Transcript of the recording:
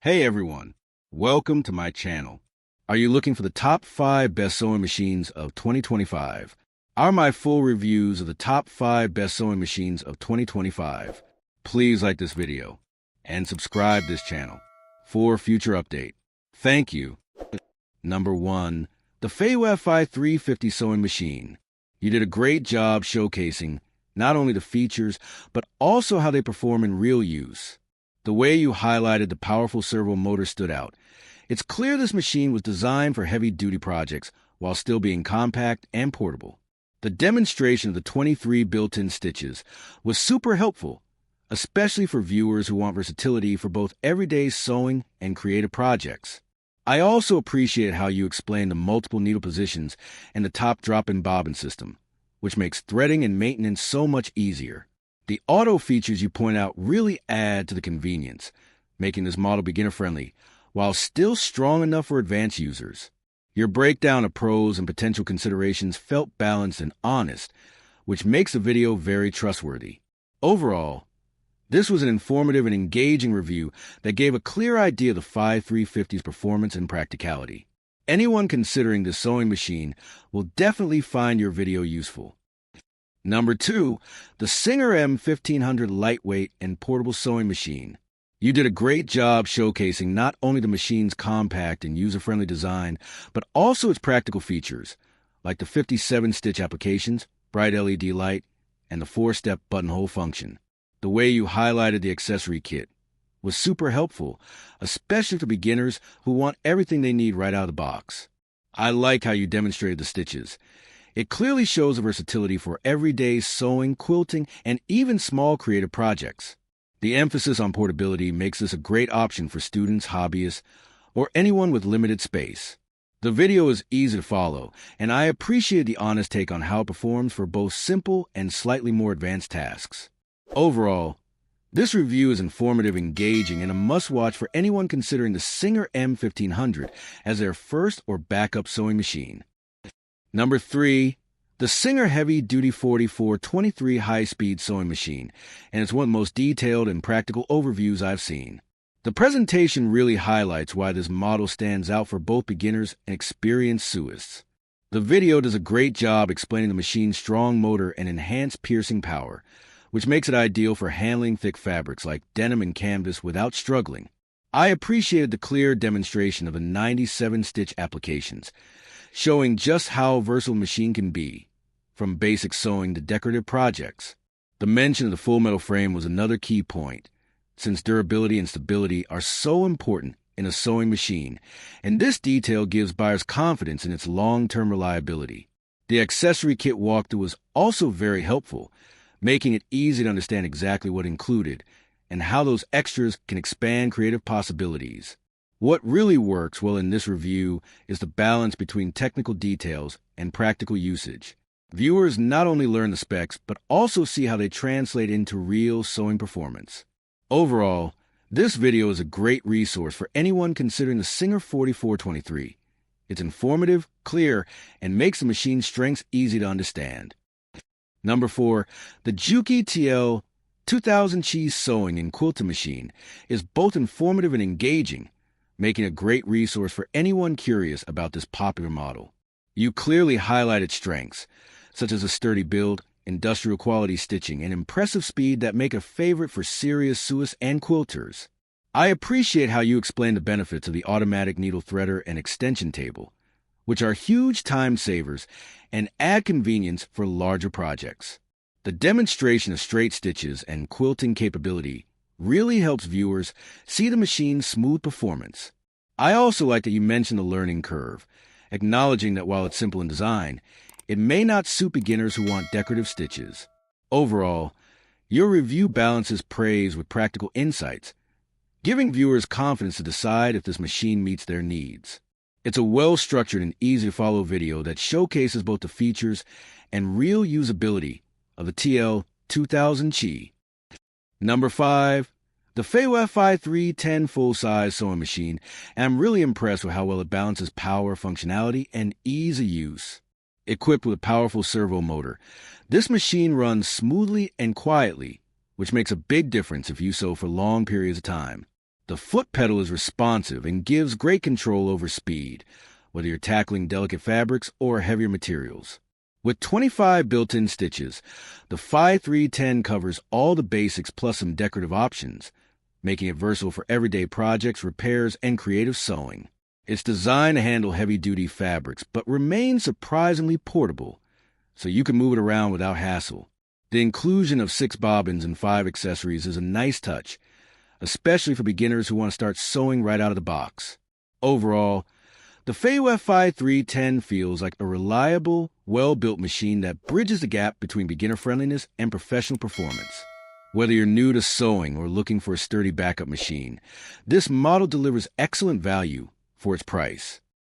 Hey everyone, welcome to my channel. Are you looking for the top 5 best sewing machines of 2025? Are my full reviews of the top 5 best sewing machines of 2025? Please like this video and subscribe this channel for future update. Thank you. Number 1. The FEIYUE FI350 Sewing Machine. You did a great job showcasing not only the features, but also how they perform in real use. The way you highlighted the powerful servo motor stood out. It's clear this machine was designed for heavy-duty projects while still being compact and portable. The demonstration of the 23 built-in stitches was super helpful, especially for viewers who want versatility for both everyday sewing and creative projects. I also appreciate how you explained the multiple needle positions and the top drop-in bobbin system, which makes threading and maintenance so much easier. The auto features you point out really add to the convenience, making this model beginner-friendly, while still strong enough for advanced users. Your breakdown of pros and potential considerations felt balanced and honest, which makes the video very trustworthy. Overall, this was an informative and engaging review that gave a clear idea of the FI350's performance and practicality. Anyone considering this sewing machine will definitely find your video useful. Number 2, the Singer M1500 Lightweight and Portable Sewing Machine. You did a great job showcasing not only the machine's compact and user-friendly design, but also its practical features, like the 57-stitch applications, bright LED light, and the 4-step buttonhole function. The way you highlighted the accessory kit was super helpful, especially for beginners who want everything they need right out of the box. I like how you demonstrated the stitches. It clearly shows a versatility for everyday sewing, quilting, and even small creative projects. The emphasis on portability makes this a great option for students, hobbyists, or anyone with limited space. The video is easy to follow, and I appreciate the honest take on how it performs for both simple and slightly more advanced tasks. Overall, this review is informative, engaging, and a must-watch for anyone considering the Singer M1500 as their first or backup sewing machine. Number 3, the Singer Heavy Duty 4423 High-Speed Sewing Machine, and it's one of the most detailed and practical overviews I've seen. The presentation really highlights why this model stands out for both beginners and experienced sewists. The video does a great job explaining the machine's strong motor and enhanced piercing power, which makes it ideal for handling thick fabrics like denim and canvas without struggling. I appreciated the clear demonstration of the 97-stitch applications, showing just how versatile the machine can be, from basic sewing to decorative projects. The mention of the full metal frame was another key point, since durability and stability are so important in a sewing machine, and this detail gives buyers confidence in its long-term reliability. The accessory kit walkthrough was also very helpful, making it easy to understand exactly what included and how those extras can expand creative possibilities. What really works well in this review is the balance between technical details and practical usage. Viewers not only learn the specs, but also see how they translate into real sewing performance. Overall, this video is a great resource for anyone considering the Singer 4423. It's informative, clear, and makes the machine's strengths easy to understand. Number 4, the JUKI TL 2000 Cheese Sewing and Quilting Machine is both informative and engaging, making a great resource for anyone curious about this popular model. You clearly highlighted strengths, such as a sturdy build, industrial quality stitching, and impressive speed that make a favorite for serious sewists and quilters. I appreciate how you explained the benefits of the automatic needle threader and extension table, which are huge time savers and add convenience for larger projects. The demonstration of straight stitches and quilting capability really helps viewers see the machine's smooth performance. I also like that you mentioned the learning curve, acknowledging that while it's simple in design, it may not suit beginners who want decorative stitches. Overall, your review balances praise with practical insights, giving viewers confidence to decide if this machine meets their needs. It's a well-structured and easy-to-follow video that showcases both the features and real usability of the TL 2000 Chi. Number 5, the FEIYUE FI310 full-size sewing machine, and I'm really impressed with how well it balances power, functionality, and ease of use. Equipped with a powerful servo motor, this machine runs smoothly and quietly, which makes a big difference if you sew for long periods of time. The foot pedal is responsive and gives great control over speed, whether you're tackling delicate fabrics or heavier materials. With 25 built-in stitches, the FEIYUE 310 covers all the basics plus some decorative options, making it versatile for everyday projects, repairs, and creative sewing. It's designed to handle heavy-duty fabrics, but remains surprisingly portable, so you can move it around without hassle. The inclusion of 6 bobbins and 5 accessories is a nice touch, especially for beginners who want to start sewing right out of the box. Overall, the FEIYUE FEIYUE 310 feels like a reliable, well-built machine that bridges the gap between beginner friendliness and professional performance. Whether you're new to sewing or looking for a sturdy backup machine, this model delivers excellent value for its price.